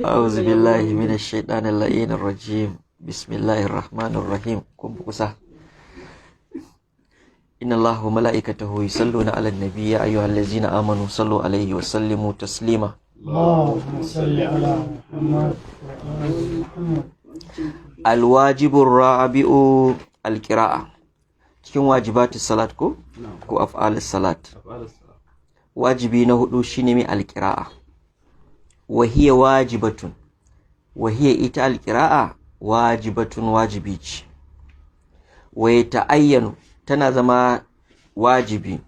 أعوذ بالله من الشيطان اللعين الرجيم بسم الله الرحمن الرحيم كن بكسا إن الله وملائكته يصلون على النبي يا أيها الذين آمنوا صلوا عليه وسلموا تسليما اللهم صل على محمد وآل محمد. الواجب الرابع القراءة cikin wajibatus salat ko af'alus salat wajibi na hudu shine mai alqira'a wa hiya wajibatun wa hiya ita alqira'a wajibatun wajibi ce wa ta'ayyanu tana zama wajibi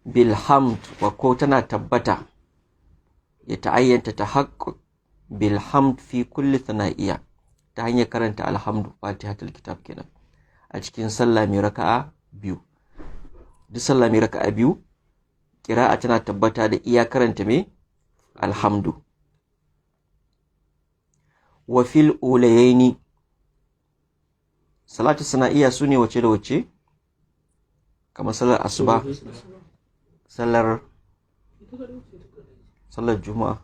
bil hamd wa ko tana tabbata ya ta'ayyanta tahaqqu bil hamd fi kulli thanaiya ta hanyar karanta alhamdu fatihatul kitab kenan a cikin sallah mai raka'a biyu duk sallah mai raka'a biyu qira'a tana tabbata da iya karanta mai alhamdu wa fil ulayaini salatu sanaiya sune wace da wace kamar sallar asuba sallar juma'a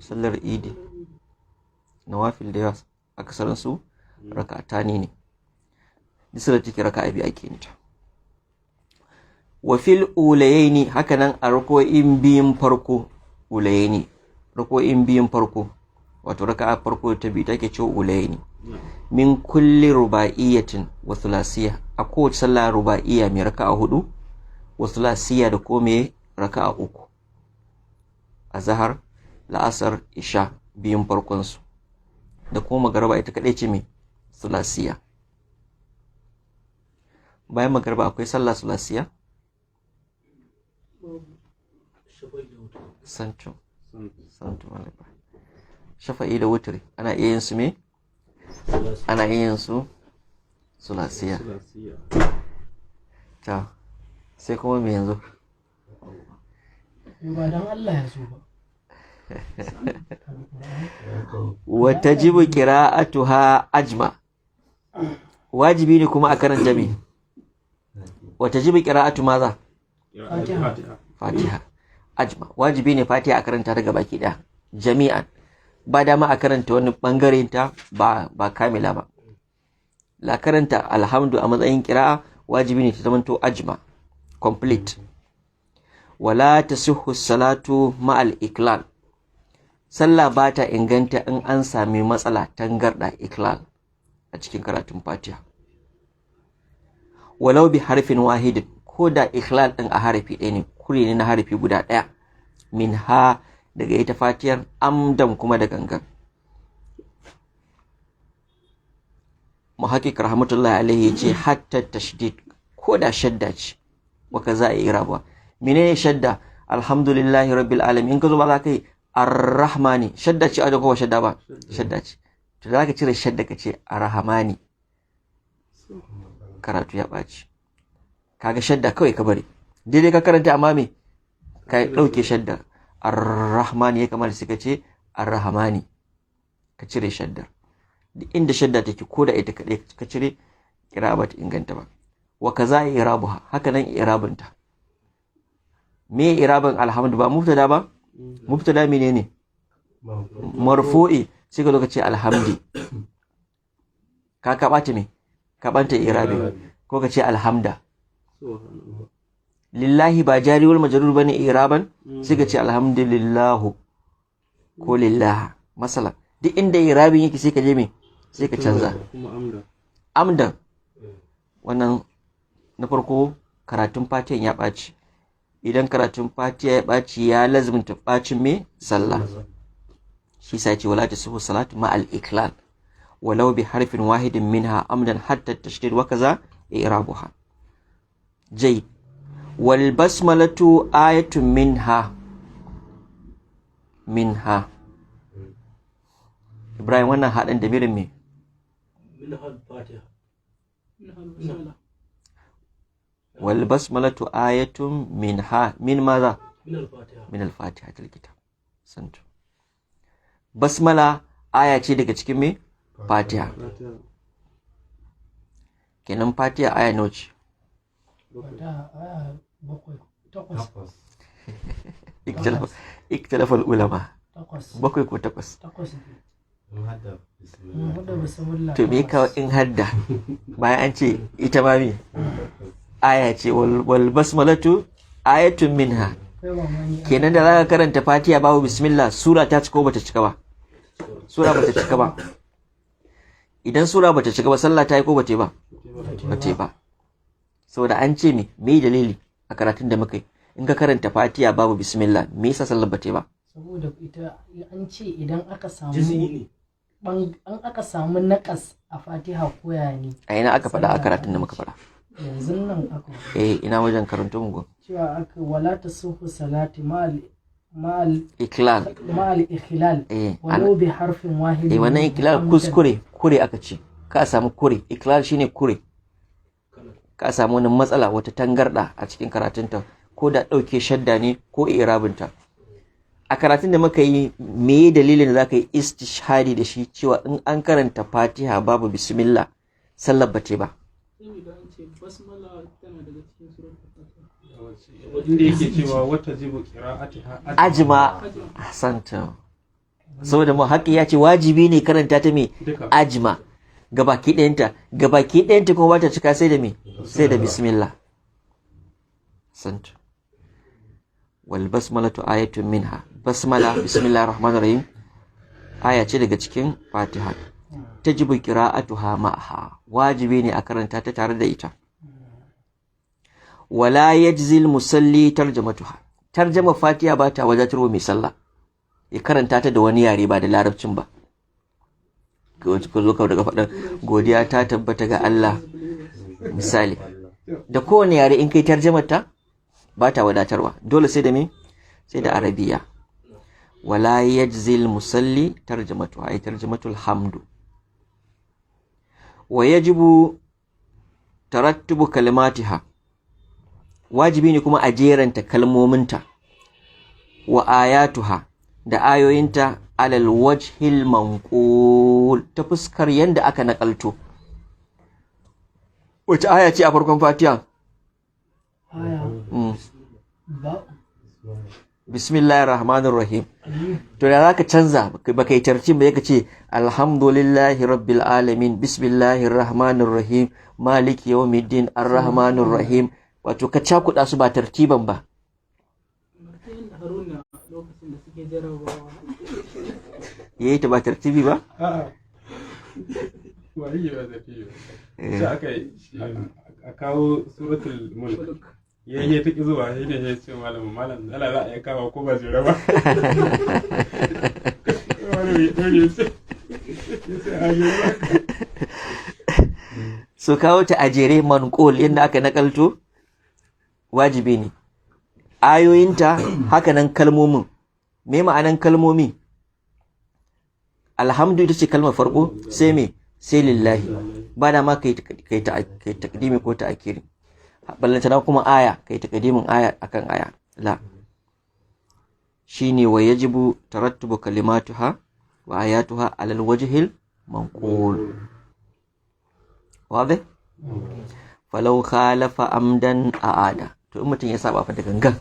sallar idi nawafil da yawa akasarin su raka'atani ne sallar take raka'a biyu ake yin ta wa fil ulayaini hakanan a rako'in biyun farko ulayaini rako'in biyun farko wato raka'a farko ta biyu take cewa ulayaini min kulli rubaiyatin wa thulasiyya a kowace sallah rubaiya mai raka'a hudu wa thulasiyya da ko mai raka'a uku azhar la'asar isha biyun farkon su da kuma magariba ita kadai ce mai thulasiyya bayan magariba akwai sallah thulasiyya santu shafa'i da wutri ana iya yin su me ana iya yin su sulasiya ta sai kuma me yanzu ba dan Allah ya so ba. wa tajibu qira'atuha ajma wajibi ne kuma a karanta me wa tajibu qira'atu maza Fatiha ajma wajibi ne Fatiha a karanta daga baki daya jami'an ba dama a karanta wani bangaren ta ba kamila ba la karanta alhamdu a matsayin qira'a wajibi ne ta zamanto ajma complete wala tasihhu salatu ma'al iklal sallah ba ta inganta in an sami matsala tangarda iklal a cikin karatun Fatiha walau bi harfin wahidin ko da ikhlal din a harafi ɗaya ne kure ne na harafi guda ɗaya min ha daga ita fatiyar amdan kuma da gangan muhaqqiq rahmatullahi alaihi yace hatta tashdid ko da shadda ce waka za a yi rabuwa menene shadda alhamdulillahi rabbil alamin in ka zo ba za ka yi arrahmani shadda ce a da kowa shadda ba shadda ce to za ka cire shadda ka ce arrahmani karatu ya ɓaci kaga shadda kawai ka bari daidai ka karanta amma me ka dauke shadda ar-rahmani ya kamar suka ce ar-rahmani ka cire shaddar duk inda shadda take ko da ita kadai ka cire kira ba ta inganta ba wa kaza irabuha haka nan irabunta me irabun alhamdu ba mubtada ba mubtada menene marfu'i sai ka zo ka ce alhamdi ka bata me ka banta irabi ko ka ce alhamda lillahi ba jari wal majrur bane iraban sai ka ce alhamdulillah ko lillah masala duk inda irabin yake sai ka je me sai ka canza amdan wannan na farko karatun fatiha ya baci idan karatun fatiha ya baci ya lazimta bacin me sallah shi sai ce wala tasuhu salatu ma al iklal walau bi harfin wahidin minha amdan hatta tashdid wa kaza i'rabuha jayyid wal basmalatu ayatun minha Ibrahim wannan hadan da mirin me minhal fatiha wal basmalatu ayatun minha min maza min al fatiha kitab santo basmala aya ce daga cikin me fatiha kenan fatiha aya nawa ce aya 7 8 iktalafal ulama takwas bakwai ko takwas. mun hada bismillah To me kawo in hadda bayan an ce ita ma me aya ce wal basmalatu ayatun minha. kai ba mani Kenan da zaka karanta Fatiha babu bismillah sura ta cika ko bata cika ba? Sura bata cika ba. Idan sura bata cika ba sallah ta yi ko bata yi ba? Bata yi ba. Saboda an ce me dalili a karatun da muka yi in ka karanta Fatiha babu bismillah me yasa sallar bata yi ba? saboda ita an ce idan aka samu Juz'i ne. an aka samu naƙas a Fatiha koya ne A ina aka faɗa a karatun da muka faɗa? yanzu nan aka Ina wajen karanto mu gun. cewa aka wala tasuhu salati ma'al Iklal. ikhlal Eh, walau bi harfin wahid wannan iklal kure aka ce. Ka samu kure. Iklal shine kure. Ka samu wani matsala wata tangarda a cikin karatunta ko da ɗauke shadda ne ko irabinta. A karatun da muka yi me dalilin da zaka yi istishhadi da shi cewa in an karanta Fatiha babu bismillah sallar bace ba. Inda yake cewa wata jibu qira'atiha Ajma ahsanta. Saboda mu haƙi ya ce wajibi ne karanta ta me duka. ajma gabaki ɗayanta kuma bata cika sai da me sai da bismillah. Sant. Wal basmalatu ayatun minha. Basmala bismillahir rahmanir rahim aya ce daga cikin Fatiha. Tajibu qira'atuha ma'aha. Wajibi ne a karanta ta tare da ita. Wala yajzil musalli tarjamatuha. Tarjama Fatiha ba ta wadatarwa mai sallah. Ya karanta ta da wani yare ba da larabcin ba. Ka zo ka daga faɗin godiya ta tabbata ga Allah misali. Da kowane yare in kai tarjamar ta ba ta wadatarwa. Dole sai da me? Sai da Arabiya. Wala yajzil musalli tarjamatuha ay tarjamatul hamdu. Wa yajibu tarattubu kalimatiha. Wajibi ne kuma a jeranta kalmominta wa ayatuha da ayoyinta alal wajhil manqul ta fuskar yanda aka nakalto. Wace aya ce a farkon Fatiha? aya ba Bismillahir Rahmanir Rahim. To da zaka canza baka yi tartib ba yake ce alhamdulillahi rabbil alamin bismillahir rahmanir rahim maliki yawmiddin arrahmanir rahim. Wato ka cakuɗa su ba tartiban ba. Haruna lokacin da suke jarabawa. Yayi ta ba tartibi ba? A'a. Wani ba da fiye. Sai aka yi a kawo suratul mulk. Yayi ta ki zuwa shi ne ya ce malam Allah za a yi kawo ko ba jira ba. Wani ya ce a jira. So kawo ta a jere manqul yadda aka nakalto wajibi ne. Ayoyinta haka nan kalmomin. Me ma'anan kalmomi? Alhamdu ita ce kalmar farko sai me? Sai lillahi. Ba da ma kai takdimi ko ta'khiri. Ballantana kuma aya kai takdimin aya akan aya. La. Shine wa yajibu tarattubu kalimatuha wa ayatuha alal wajhil manqul. Wazi? Falau khalafa amdan a'ada. To in mutum ya saba fa da gangan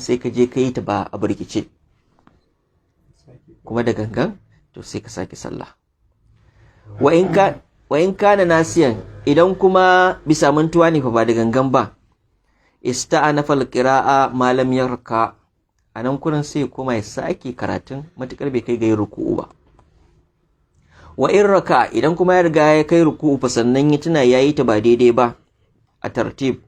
sai ka je ka yi ta ba a burkice kuma da gangan to sai ka sake sallah. Wa in kana nasiyan idan kuma bisa mantuwa ne fa ba da gangan ba ista'ana fal qira'a ma lam yarka anan kurin sai kuma ya sake karatun matukar bai kai ga yin ruku'u ba. Wa in raka idan kuma ya riga ya kai ruku'u fa sannan ya tuna yayi ta ba daidai ba a tartib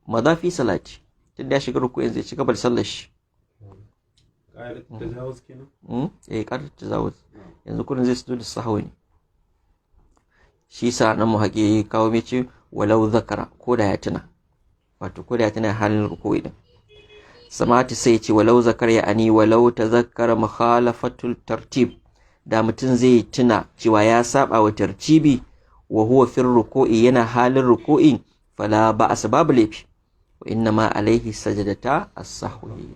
madafi salati tunda ya shiga ruku'in zai ci gaba da sallar shi. Ƙarar tajawuz kenan. Ƙarar tajawuz yanzu kurin zai sujudu sahwi ne. Shi sa nan mu haƙi kawo mai ce walau zakara ko da ya tuna wato ko da ya tuna halin ruku'i din. Samati sai ce walau zakar ya ani walau tazakkara mukhalafatul tartib da mutum zai tuna cewa ya saba wa tartibi wa huwa fil ruku'i yana halin ruku'i fala ba asbabu laifi wa inna ma alaihi sajadata as-sahwi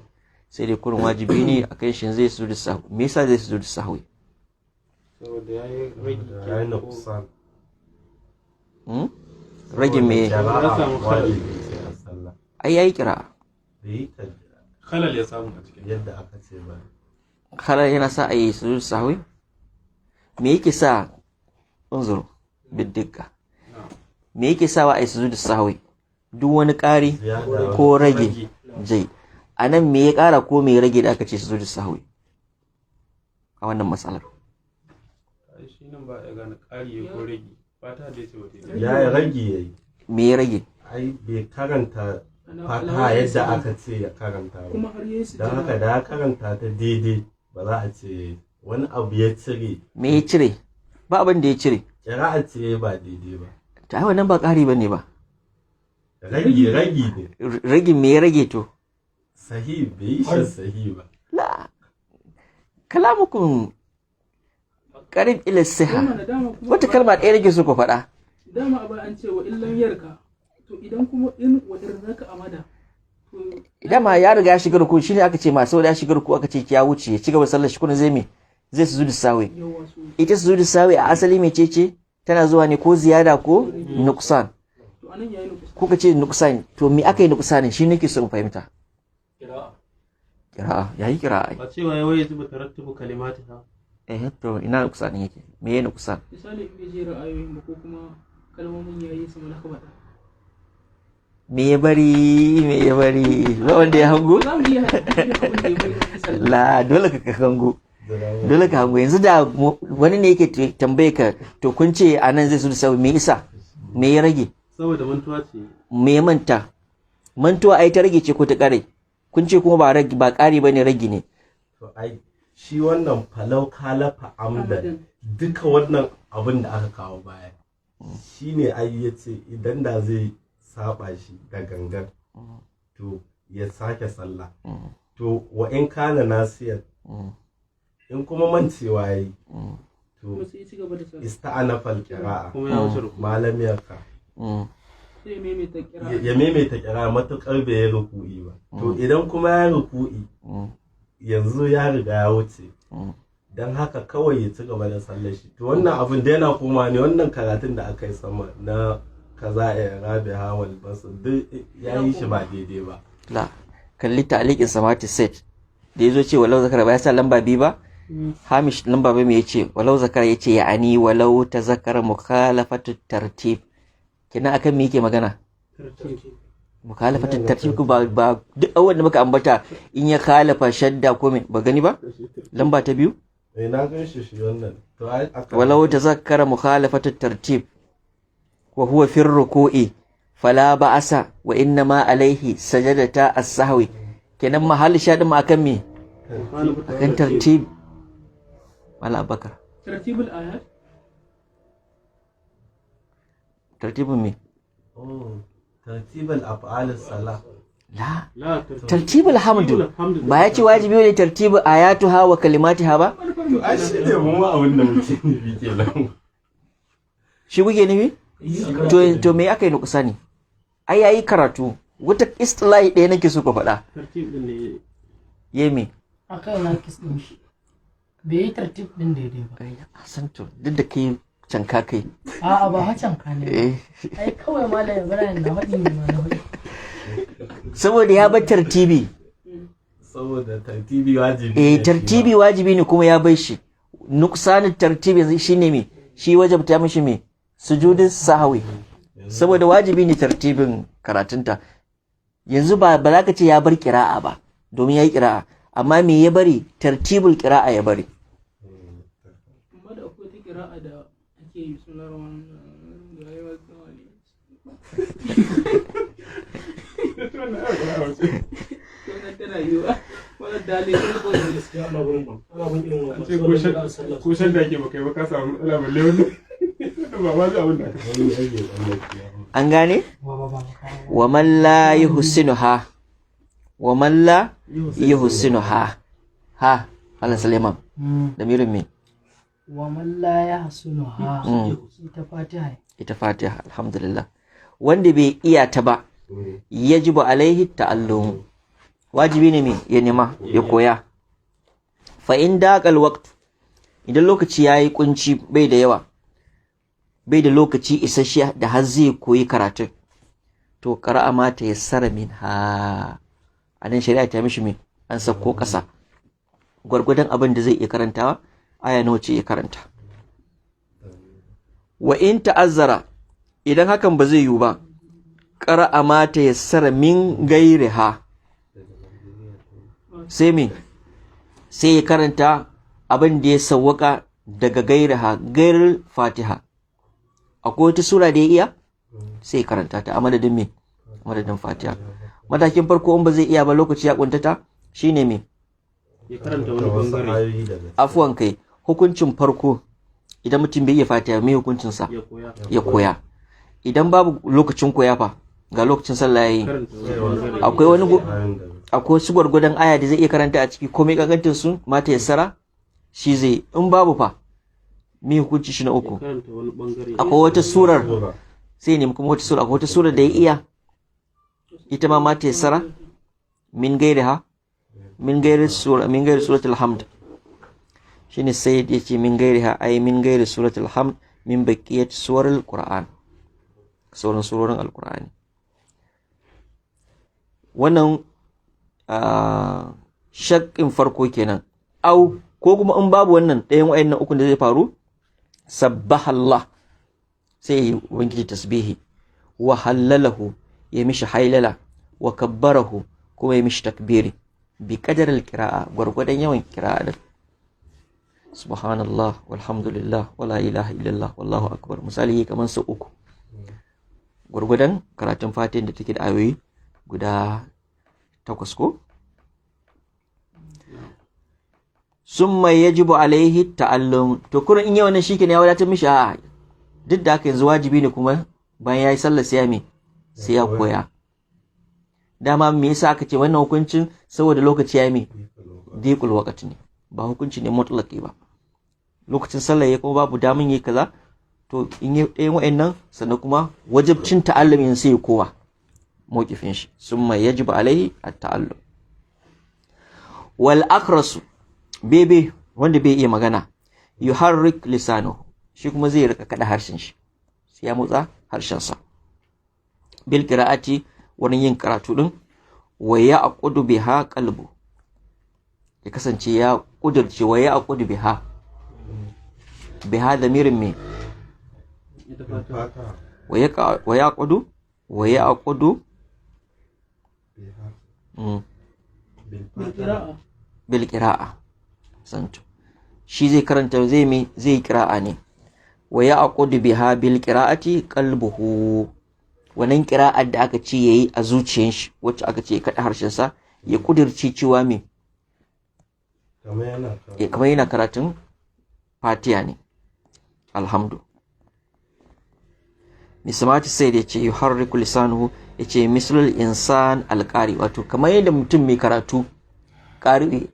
sai dai kurin wajibi ne akan shi zai sujudu sahwi. Me yasa zai sujudu sahwi? Saboda yayi rage nuqsan. Rage me? Ya samu khalal. Ai yayi kira bai yi ta Khalal ya samu a cikin. yadda aka ce ba. Khalal yana sa a yi sujudu sahwi? Me yake sa unzuru biddigga? Me yake sawa a yi sujudu sahwi? Duk wani ƙari Ziyada ko rage jai. A nan me ya ƙara ko me ya rage da aka ce sujudu sahwi a wannan matsalar? Ai shi nan ba ya gane ƙari ko rage. Fata da yace wata. ya yi rage ya yi. Me ya rage? Ai bai karanta fata yadda aka ce ya karanta ba. kuma har yi su Don haka da ya karanta ta daidai ba za a ce wani abu ya cire. Me ya cire? Ba abin da ya cire. Ƙira'a ce ba daidai ba. Ta ai wannan ba ƙari bane ba. Ragi ne. Ragin me ya rage to? Sahi bai yi shi sahi ba. La. Kalamukum qarib ila siha. dama da dama kuma Wata kalma ɗaya rage su ku faɗa. dama a baya an ce wa illan yarka to idan kuma in wa irzaka amada to Dama ya riga ya shiga ruku shine aka ce ma saboda ya shiga ruku aka ce ya wuce ya ci gaba sallar shi kuna zai me zai sujudu sawi. yawa su Ita sujudu sawi a asali mecece tana zuwa ne ko ziyada ko nuqsan. to anan yayi nukus Kuka ce nuqsan to me aka yi nuqsanin shi nake so in fahimta. Qira'a yayi qira'a. Ba cewa ya waye zuba tarattubu kalimatiha. To ina nuqsanin yake? Me ya nuqsan? misali in bai jera ayoyin ba ko kuma kalmomin yayi su malaka bada Me ya bari ba wanda ya hango? za mu iya abin da ya bari misali La dole ka hango. Dole ka hango yanzu da wani ne yake tambaye ka to kun ce anan zai sujudu sawi me isa? Me ya rage? Saboda mantuwa ce. Me ya manta? Mantuwa ai ta rage ce ko ta kare? Kun ce kuma ba rage ba kare bane rage ne. To ai shi wannan falau kalafa amdan duka wannan abin da aka kawo baya shine ai yace idan da zai saba shi da gangan to ya sake sallah to wa in kana nasiyan in kuma mancewa yayi to kuma sai ci gaba da sallah ista'ana fal qira'a Kuma ya wuce ruku. malamiyarka sai maimaita kira ya maimaita qira'a matukar bai yi ruku'i ba to idan kuma ya ruku'i yanzu ya riga ya wuce don haka kawai ya ci gaba da sallar shi to wannan abin da yana koma ne wannan karatun da aka yi sama na kaza ya rabi hawal basu duk ya yi shi ba daidai ba. La kalli ta'liqin samati set da yazo ce walau zakara ba ya sa lamba bi ba hamish lamba ba me yace walau zakara yace ya'ani walau tazakkara mukhalafatu tartib kina akan me yake magana mukhalafatu tartib ko ba duk awwan da muka ambata in ya khalafa shadda ko me ba gani ba lamba ta biyu Na gan shi wannan to ai aka walau tazakkara mukhalafatu tartib wa huwa fi ruku'i fala ba'asa wa inna ma alaihi sajadata as-sahwi kenan mahal shadin ma akan me akan tartib wala bakar tartibul ayat tartibin me tartibal af'al salah la La tartibul hamdu ba ya ce wajibi ne tartibu ayatuha wa kalimatiha ba to ai shi ne mu abin da muke nufi kenan shi kuke nufi to me aka yi nukusani ai yayi karatu wata istilahi ɗaya nake so ka faɗa tartib din ne. yemi a kai na kis ɗin shi bai yi tartib ɗin daidai ba san to duk da kai canka kai a'a ba hacan ka ne eh ai kawai malam Ibrahim na faɗi ne ma na faɗi saboda ya bar tartibi saboda tartibi wajibi tartibi wajibi ne kuma ya bar shi nuksanin tartibi yanzu shine me shi wajabta mishi me sujudin sahwi saboda wajibi ne tartibin karatunta yanzu ba za ka ce ya bar kira'a ba domin ya yi kira'a amma me ya bari tartibul kira'a ya bari amma da akwai ta kira'a da ake yi suna rawan da yawa tsawali wannan tana yiwa wannan dalilin ko da gaskiya ana gurin ana gurin irin wannan Ce ko shan da ke baka yi ba ka samu matsala balle wani. Ba ma zai abin da aka. an gane wa man la yuhsinuha wa man la yuhsinuha ha Allah Suleiman da mirin me wa man la yahsunu ha ita fatiha ita Fatiha alhamdulillah wanda bai iya ta ba yajibu alaihi ta'allum wajibi ne me ya nema ya koya fa in daqal waqt idan lokaci yayi kunci bai da yawa bai da lokaci isasshe da har zai koyi karatun to qara'a ma ta yassara minha a nan shari'a ta mishi me an sako ƙasa gwargwadon abin da zai iya karantawa aya nawa ce ya karanta. Wa in ta'azzara idan hakan ba zai yiwu ba qara'a ma ta yassara min gairiha sai me sai ya karanta abin da ya sawwaka daga gairiha gairul fatiha. Akwai wata sura da ya iya sai ya karanta ta a madadin me madadin fatiha. Matakin farko in ba zai iya ba lokaci ya kuntata shine me ya karanta wani bangare afuwan kai hukuncin farko idan mutum bai iya fatiha me hukuncin sa ya koya. Idan babu lokacin koya fa ga lokacin sallah yayi akwai su gwargwadon aya da zai iya karanta a ciki komai kankantin su mata yassara shi zai. In babu fa me hukunci shi na uku akwai wata surar sai ne kuma wata sura akwai wata surar da ya iya ita ma mata yassara min gairiha min gairi suratul hamd shine sai ya ce min gairiha ai min gairi suratul hamd min baqiyat suwarul qur'an sauran surorin alqur'ani. Wannan shakkin farko kenan. Au ko kuma in babu wannan ɗayan wayannan ukun da zai faru sabbahallah sai ubangiji tasbihi wa hallalahu ya mishi hailala wa kabbarahu kuma ya mishi takbiri bi qadar al-qira'a gwargwadon yawan qira'a din. Subhanallah walhamdulillah wala ilaha illallah wallahu akbar misali kaman sau uku gwargwadon karatun fatiha da take da ayoyi guda 8 ko. Summa yajibu alaihi ta'allum to kurin in yawan shi kenan ya wadatar mishi a duk da haka yanzu wajibi ne kuma bayan yayi sallar sai ya koya. Dama me yasa aka ce wannan hukuncin saboda lokaci ya yi diqul waqti ne ba hukunci ne mutlaqi ba. Lokacin sallar ya kuma babu damin yi kaza to in yi ɗayan wa'annan sannan kuma wajibcin ta'allumin sai ya kowa mawqifin shi. Summa yajibu alaihi at-ta'allum. Wal akrasu bebe wanda bai iya magana yuharrik lisanahu shi kuma zai rika kada harshen shi sai ya motsa harshen sa bil qira'ati wurin yin karatu din wa yaqudu biha qalbu ya kasance ya kudurce wa yaqudu biha damirin me wa yaqudu bil qira'a santo shi zai karanta zai qira'a ne wa yaqudu biha bil qira'ati qalbuhu wannan qira'ar da aka ce yayi a zuciyar shi wacce aka ce kada harshen sa ya kudirce cewa me kamar yana karatun fatiha ne alhamdu misamati sai da yace yuharriku lisanuhu yace mislul insan alqari wato kamar yadda mutum mai karatu ƙari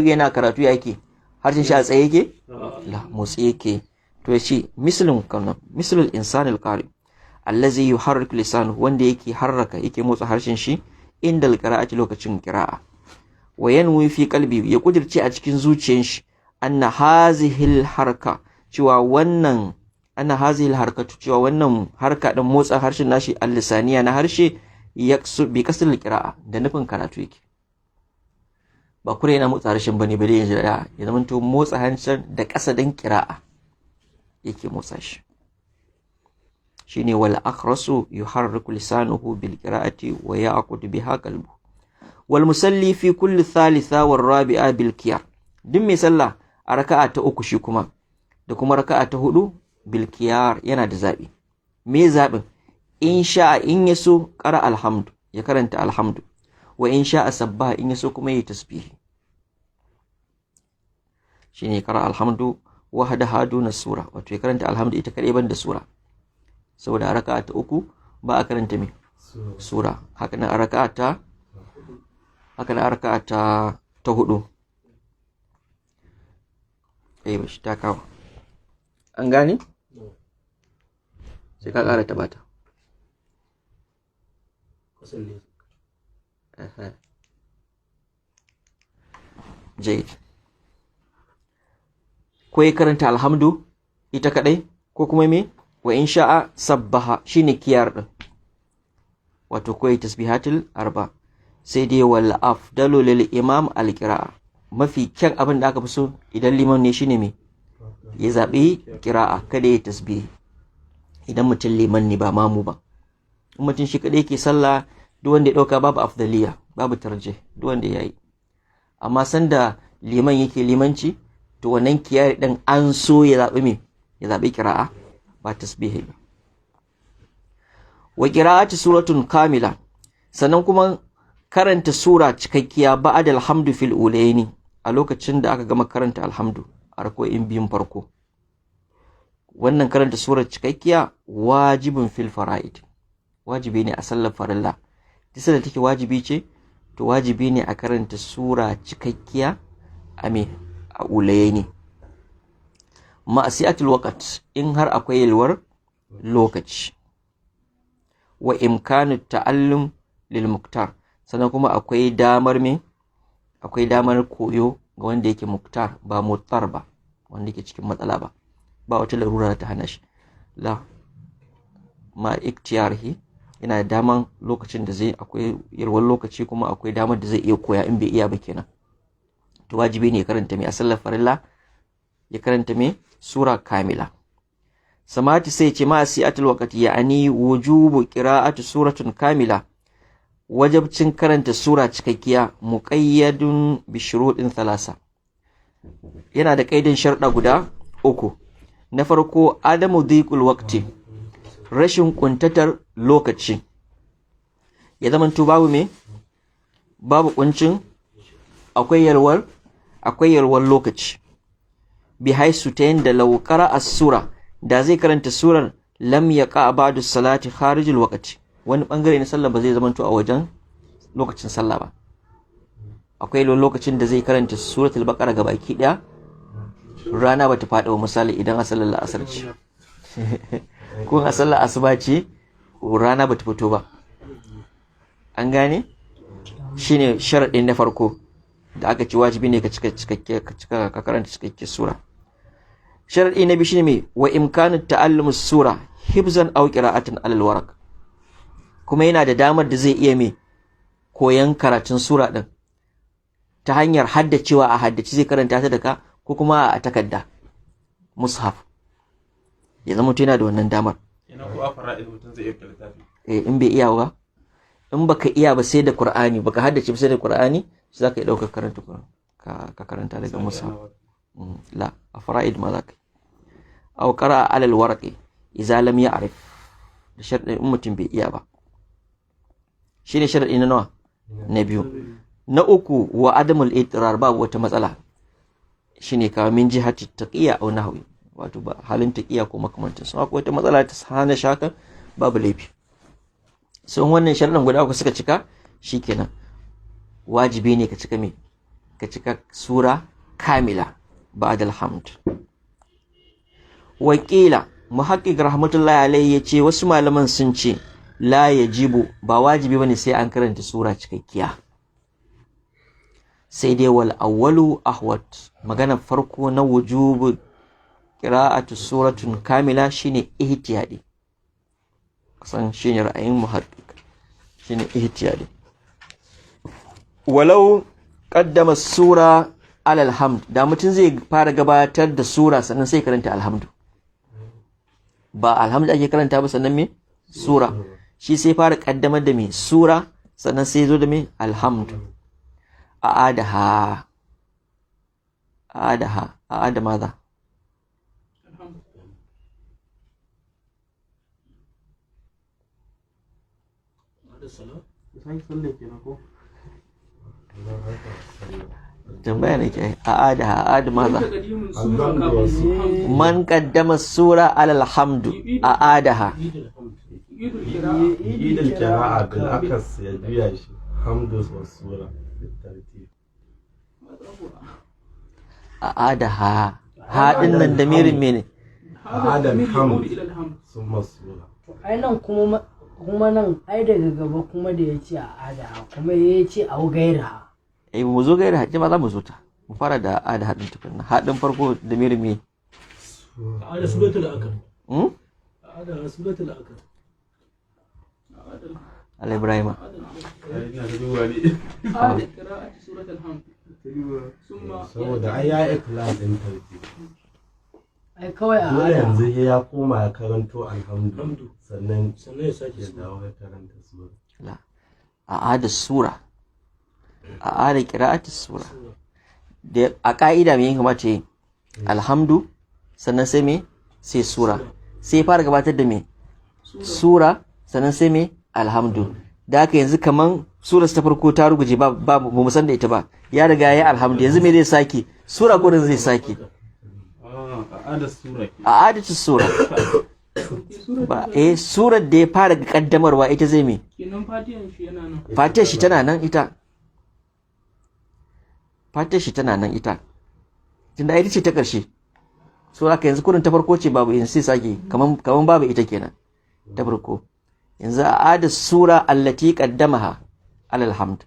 yana karatu yake harshen shi a tsaye yake la motsi yake to yace mislul insan alqari allazi yuharriku lisanuhu wanda yake motsa harshen shi inda alqira'ati lokacin qira'a wa yanwi fi qalbi ya kudirce a cikin zuciyar shi anna hazihil harka cewa wannan cewa wannan harka din motsa harshen nashi al-lisaniya na harshe yaksu bi kasr qira'a da nufin karatu yake ba kure yana motsa harshen bane bare yanzu ya zama to motsa harshen da kasadin qira'a yake motsa shi shine wal akhrasu yuharriku lisanuhu bil qira'ati wa ya'qudu biha qalbu wal musalli fi kulli thalitha war rabi'a bil qiyam duk mai sallah a raka'a ta uku shi kuma da kuma raka'a ta hudu bil qiyam yana da zabi me zabin in sha'a in yaso qara alhamdu ya karanta alhamdu wa in sha'a sabbaha in yaso kuma yi tasbihi shine qara alhamdu wahdaha duna sura wato ya karanta alhamdu ita kadai ban da sura saboda a raka'a ta uku ba a karanta me sura haka nan a raka'a ta hudu bashi ta kawo an gane sai ka ƙara tabata jayid ko ya karanta alhamdu ita kadai ko kuma me wa in sha'a sabbaha shine kiyar din wato ko tasbihatul arba sai dai wal afdalu lil imam al-qira'a, mafi kyan abin da aka fi so idan liman ne shine me ya zabi qira'a, kada ya tasbih. Idan mutum liman ne ba mamu ba, in mutum shi kadai yake sallah, duk wanda ya dauka babu afdaliya, babu tarjih, duk wanda yayi. Amma sanda liman yake limanci, to wannan kiyari din an so ya zabi me ya zabi qira'a ba tasbihi ba. Wa qira'ati suratun kamila, sannan kuma karanta sura cikakkiya ba'da alhamdu fil ulaini, a lokacin da aka gama karanta alhamdu a rako'in biyun farko. Wannan karanta sura cikakkiya wajibin fil fara'id, wajibi ne a sallar farilla. Duk da take wajibi ce, to wajibi ne a karanta sura cikakkiya a ulaini. Ma'asiyatul waqt, in har akwai yalwar lokaci. Wa imkanu ta'allum lil muktar, sannan kuma akwai damar koyo ga wanda yake muktar, ba mutar ba, wanda yake cikin matsala ba, ba wata larura ta hana shi. La ma iktiyarhi, yana da daman lokacin da zai akwai yalwar lokaci, kuma akwai damar da zai iya koya in bai iya ba kenan. To wajibi ne ya karanta mai a sallar farilla, ya karanta mai sura kamila. Samati sai ce ma si'atul waqti, ya'ani wujubu qira'ati suratun kamila, wajibcin karanta sura cikakkiya, muqayyadun bi shuruɗin thalasa, yana da kaidin sharɗa guda 3. Na farko, adamu dhiqul waqti, rashin kuntatar lokaci, ya zamanto babu kuncin, akwai yalwar lokaci. Bi haisu, ta yanda law qara'a as-sura, da zai karanta surar, lam yaqa ba'du salati kharijul waqti, wani bangare na sallah ba zai zamanto a wajen lokacin sallah ba. Akwai lokacin da zai karanta suratul baqara gabaki daya, rana bata fada wa, misali idan a sallar asar ce ko a sallar asuba ce, rana bata fito ba. An gane? Shine sharadin na farko da aka ci wajibi ne ka karanta cikakke sura. Sharadi na biyu shine me wa imkanu ta'allum sura hibzan aw qira'atan alal waraq, kuma yana da damar da zai iya koyan karatun sura din ta hanyar haddacewa, a haddace zai karanta ta da ka, ko kuma a takarda mushaf, ya zama mutum yana da wannan damar. Ina ko a fara'id mutum zai iya karanta. In bai iya ba, in baka iya ba sai da Qur'ani, baka haddace ba sai da Qur'ani, za ka yi ɗaukar karanta ka karanta daga mushaf. La a fara'id ma za ka yi. Aw qara'a alal waraqi idza lam ya'rif, da sharadin in mutum bai iya ba. Shine sharadi na nawa? Na biyu. Na uku, wa adamul ittirar, babu wata matsala, shine ka min jihati taqiya aw nahwi, wato ba halin taqiya ko makamantin su. Akwai wata matsala ta hana shaka, babu laifi. Sun wannan sharadin guda uku suka cika, shikenan wajibi ne ka cika sura kamila ba'da alhamd. Wakila muhaqqiq rahmatullahi alayhi yace wasu malaman sun ce la yajibu, ba wajibi bane sai an karanta sura cikakkiya, sai dai wal awwalu ahwat, magana farko na wujubu qira'atu suratun kamila shine ihtiyadi, kusan shine ra'ayin muhaqqiq, shine ihtiyadi. Walau qaddama sura ala alhamd, da mutum zai fara gabatar da sura sannan sai karanta alhamdu, ba alhamdu ake karanta ba sannan me sura, shi sai fara kaddamar da me sura sannan sai zo da me alhamdu. a'ada maza tambaya ne ke a'ada maza man qaddama sura alal hamdu a'adaha idil qira'a bil akas ya juya shi hamdu wa sura بالترتيب a'adaha, haɗin nan da mirin mene? Adam hamd sun masura. Ai nan kuma nan ai daga gaba kuma da ya ce a'adaha kuma ya ce au gairaha. Mu zo gairaha, ce ma za mu zo ta. Mu fara da a'adaha ɗin tukunna. Haɗin farko da mirin mene? a'ada suratul akar. a'ada suratul akar. ala ibrahima ina da duba ne هذا قراءة سورة الحمد ثم saboda ai ya ikhlas din tarki ai kawai a dole ada yanzu ya koma ya karanto alhamdu sannan sannan ya sake ya dawo ya karanta sura a'ada sura a'ada qira'ati sura da a ka'ida me kamata yi alhamdu sannan sai me sai sura sai fara gabatar da me sura sannan sai me alhamdu da haka yanzu kaman sura ta farko ta ruguje ba mu san da ita ba ya riga ya alhamdu yanzu me zai saki sura gurin zai saki a sura a adatu sura ba surar da ya fara kaddamarwa ita zai me kenan fatihan shi yana nan fatiyar shi tana nan ita fatiyar shi tana nan ita tunda ita ce ta ƙarshe sura ka yanzu kurin ta farko ce babu yanzu sai sake kaman babu ita kenan ta farko yanzu a adatu sura allati qaddamaha alal hamd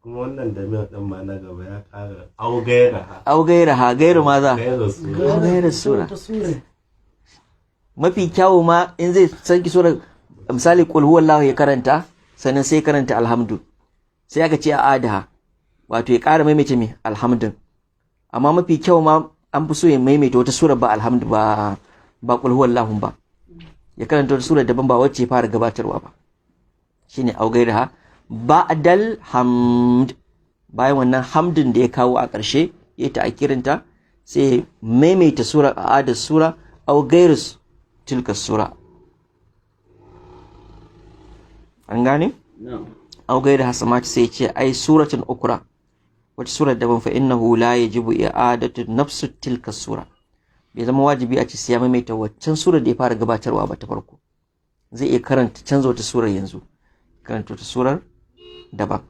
kuma wannan da mai dan ma na gaba ya kara augaira au gairaha gairu maza gaira sura gairu sura ta sura mafi kyawu ma in zai sanki sura misali qul huwallahu ya karanta sannan sai karanta alhamdu sai aka ce a adaha wato ya ƙara maimaita me alhamdun amma mafi kyau ma an fi so ya maimaita wata sura ba alhamdu ba qul huwallahu ba ya karanta wata sura daban ba wacce ya fara gabatarwa ba shine au gairaha ba'dal hamd bayan wannan hamdin da ya kawo a ƙarshe ya ta akirinta sai maimaita sura a adar sura au gairus tilka sura an gane au gaira hasamati sai ce ai suratul ukra wata sura daban fa innahu la yajibu i'adatu nafsu tilka sura bai zama wajibi a ci sai ya maimaita waccan sura da ya fara gabatarwa ba ta farko zai iya karanta canza wata surar yanzu karanta wata surar daban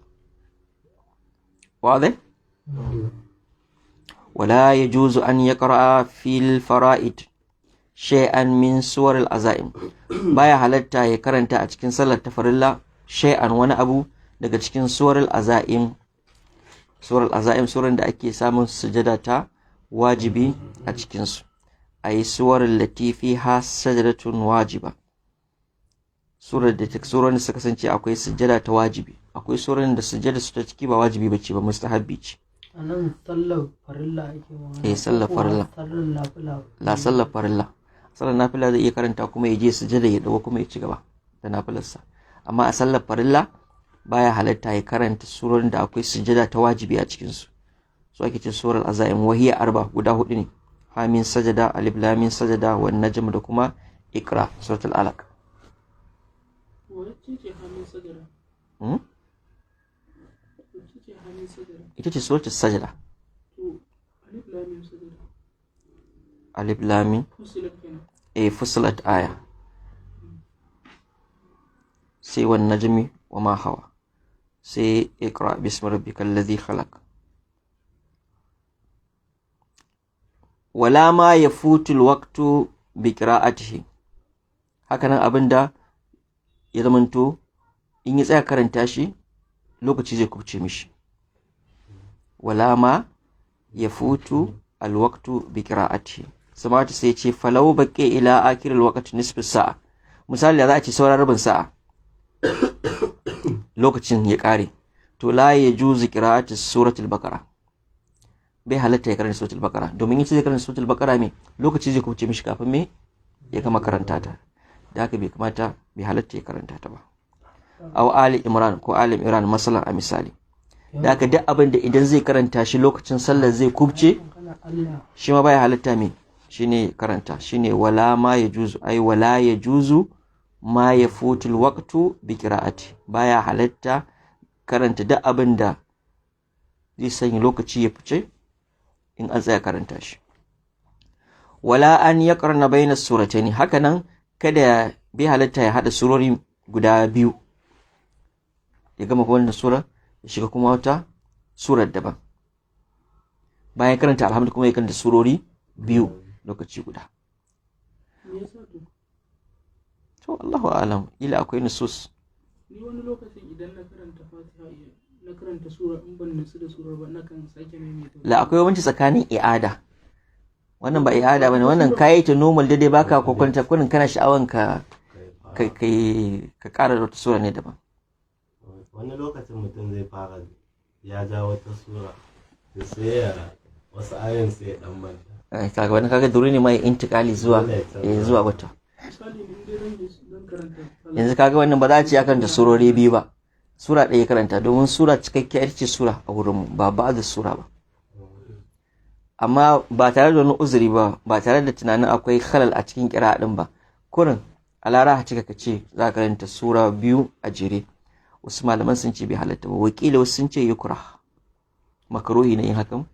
واضح ولا يجوز أن يقرأ في الفرائض شيئا من سور العزائم baya halatta ya karanta a cikin sallar tafarilla shay'an wani abu daga cikin surar azaim suran da ake samun sujada ta wajibi a cikin su ayi surar latifi ha sajadatun wajiba surar da suka kasance akwai sujada ta wajibi akwai suran da sujada su ta ciki ba wajibi bace ba mustahabbi ce anan sallar farilla ake ma sallar farilla sallar nafila la sallar farilla sallar nafila zai iya karanta kuma ya je sujada ya dawo kuma ya ci gaba da nafilarsa amma a sallar farilla baya halatta ya karanta surorin da akwai sujada ta wajibi a cikin su so ake ce surar azaim wahiya arba guda hudu ne hamin sajada alif lam mim sajada wan najm da kuma iqra suratul alaq wacce ce hannun sajada wacce ce hannun sajada ita ce suratul sajada to alif lam mim sajada alif lam mim fusilat kenan fusilat aya sai wan najmi wa ma hawa sai iqra bismi rabbikal ladhi khalaq wala ma yafutu alwaqtu bi qira'atihi hakanan abinda ya zamanto in ya tsaya karanta shi lokaci zai kubce mishi wala ma yafutu alwaqtu bi qira'atihi samata sai ce falau baqi ila akhir alwaqti nisfi sa'a misali za a ce sauran rabin sa'a lokacin ya kare to la yajuzu qira'atu suratul baqara bai halatta ya karanta suratul baqara domin yace zai karanta suratul baqara me lokaci zai kubce mishi kafin me ya gama karanta ta da haka bai kamata bai halatta ya karanta ta ba aw ali imran ko ali imran masalan a misali da haka duk abin da idan zai karanta shi lokacin sallar zai kubce shi ma baya halatta me shine karanta shine wala ma yajuzu ai wala yajuzu ma yafutul waqtu bi qira'ati baya halatta karanta duk abin da zai sanya lokaci ya fice in an tsaya karanta shi wala an yaqrana bayna suratayn hakanan kada bai halatta ya hada surori guda biyu ya gama wannan sura ya shiga kuma wata surar daban bayan karanta alhamdu kuma ya karanta surori biyu lokaci guda me yasa to to Allahu a'lam ila akwai nusus ni wani lokacin idan na karanta fatiha na karanta sura in ban nasu da surar ba nakan sake maimaita la akwai wani tsakanin i'ada wannan ba i'ada bane wannan kai ta normal dai baka kokonta kunin kana sha'awan ka ƙara da wata sura ne daban wani lokacin mutum zai fara ya ja wata sura da sai ya wasu ayoyin sai ya dan manta. kaga wani kaga dole ne mai intikali zuwa zuwa wata. misali in dai zan karanta Yanzu kaga wannan ba za a ce ya karanta surori biyu ba, sura ɗaya karanta, domin sura cikakkiya ita ce sura a wurinmu, ba da sura ba. Amma ba tare da wani uzuri ba tare da tunanin akwai halal a cikin kira ɗin ba, kurin a lara cika ka ce za ka karanta sura biyu a jere. Wasu malaman sun ce bai halatta ba, wakila wasu sun ce yukra, makaruhi na yin hakan,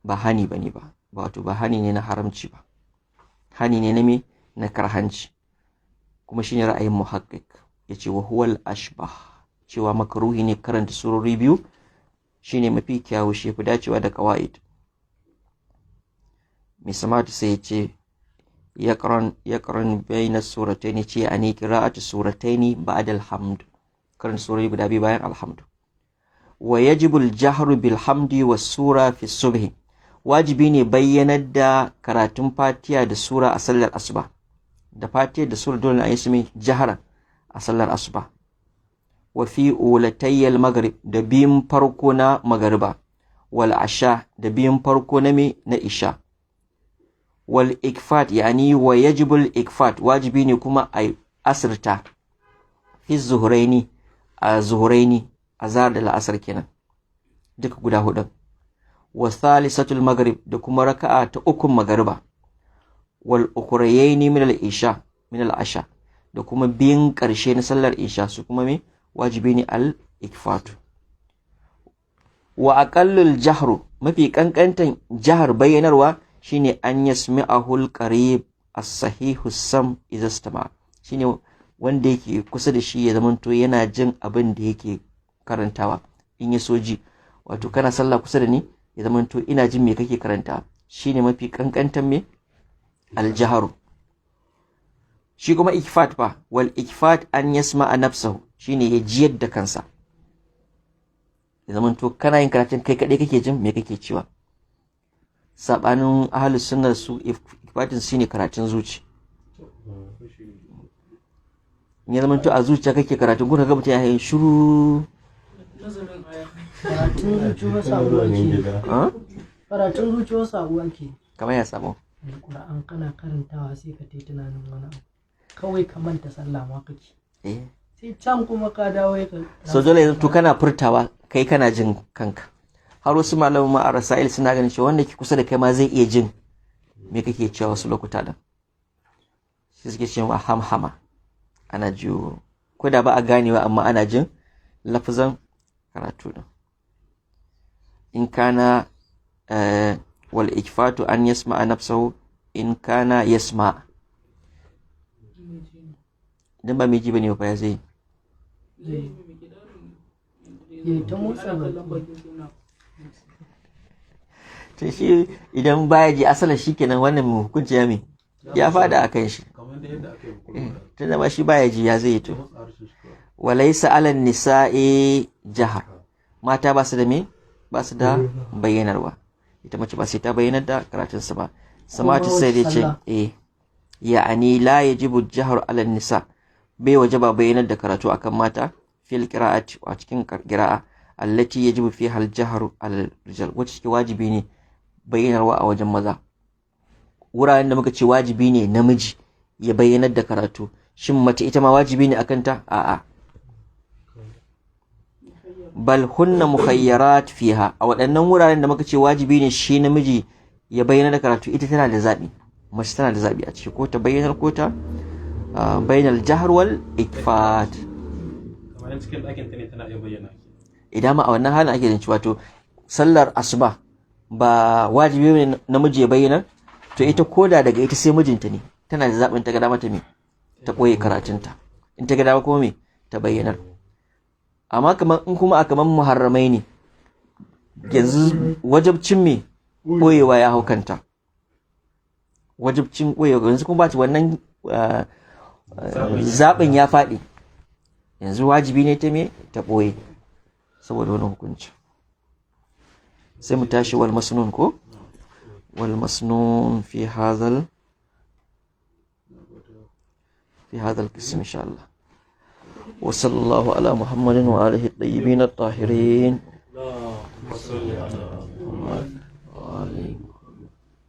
ba hani ba ne ba, wato ba hani ne na haramci ba, hani ne na me na karhanci. Kuma shine ra'ayin muhaqqiq, yace wa huwal ashbah, cewa makaruhi ne karanta surori biyu shine mafi kyawu, shi fi dacewa da qawaid. mai samatu sai yace yaqran bayna suratayn, ce ani qira'atu suratayn ba'da alhamd, karanta surori guda biyu bayan alhamd. Wa yajibu al-jahru bil hamdi was sura fi subhi, wajibi ne bayyanar da karatun fatiha da sura a sallar asuba. Da fatiha da sura dole a yi su mai jahara a sallar asuba. Wa fi ulatayyal maghrib, da biyun farko na magariba. Wal asha, da biyun farko na na isha. Wal ikfat, yani wa yajibul ikfat, wajibi ne kuma a asirta fi zuhuraini a zahar da la'asar kenan, duka guda hudun. Wa thalisatul maghrib, da kuma raka'a ta ukun magariba. Wal ukhrayaini min al-asha, da kuma biyun karshe na sallar isha, su kuma wajibi ne al-ikfatu. Wa aqallul jahru, mafi kankantan jahar bayyanarwa shine an yasmi'ahu al-qarib as-sahihu sam idza istama, shine wanda yake kusa da shi ya zamanto yana jin abin da yake karantawa in ya soji. Wato kana sallah kusa da ni ya zamanto ina jin me kake karanta, shine mafi kankantan al-jahru. Shi kuma ikfat fa, wal ikfat an yasma'a nafsahu, shine ya jiyar da kansa, ya zamanto kana yin karatun kai kadai kake jin me kake cewa. Sabanin ahlus sunna, su ikfatin shine karatun zuci. Ya zamanto a zuciya kake karatun, kuna ga mutum ya yi shiru. nazarin aya karatun zuciya sabuwa ke karatun zuciya sabuwa ke Kamar ya samu. Alƙur'an kana karantawa sai ka tai tunanin wani abu, kawai ka manta sallah ma kake, sai can kuma ka dawo ya So dole yanzu to kana furtawa kai kana jin kanka. Har wasu malaman ma a rasail suna ganin cewa wanda ke kusa da kai ma zai iya jin me kake cewa wasu lokuta da. Shi suke cewa hamhama, ana jiyo, ko da ba a ganewa amma ana jin lafazan karatu din. In kana wal ikfatu an yasma'a nafsahu, in kana yasma', dan ba mai ji bane ba ya zai ya ta motsa baki. to shi idan baya ji asalin shi kenan wannan hukunci ya fada akan shi, kamar da yadda aka yi tunda ba shi baya ji ya zai to. Walaysa 'alan nisa'i jahar, mata ba su da bayyanarwa, ita mace ba sai ta bayyanar da karatunsa ba. Samatu sai dai ce ya'ani la yajibu jahar 'alan nisa, bai wajaba bayyanar da karatu akan mata fil qira'ati, a cikin qira'a allati yajibu fiha al jahru 'ala rijal, wacce ke wajibi ne bayyanarwa a wajen maza. Wuraren da muka ce wajibi ne namiji ya bayyanar da karatu, shin mace ita ma wajibi ne akan ta? A'a. Bal hunna mukhayyarat fiha, a waɗannan wuraren da muka ce wajibi ne shi namiji ya bayyana da karatu, ita tana da zabi, mace tana da zabi a ciki, ko ta bayyanar ko ta bainal jahr wal ikfat. kamar cikin ɗakin ta ne tana iya bayyana. Idan ma a wannan halin ake zance, wato sallar asuba ba wajibi ne namiji ya bayyana, to ita koda daga ita sai mijinta ne, tana da zabin ta ga dama ta ta boye karatunta, in ta ga dama kuma ta bayyanar. Amma in kuma a kaman muharramai ne, yanzu wajibcin boyewa ya hau kanta, wajibcin boyewa yanzu kuma ba ta wannan zaɓin ya faɗi, yanzu wajibi ne ta boye saboda wani hukunci. Sai mu tashi wal masnun ko wal masnun fi hadal qism insha Allah. wa sallallahu ala Muhammadin wa alihi at-tayyibin at-tahirin. اللهم صل على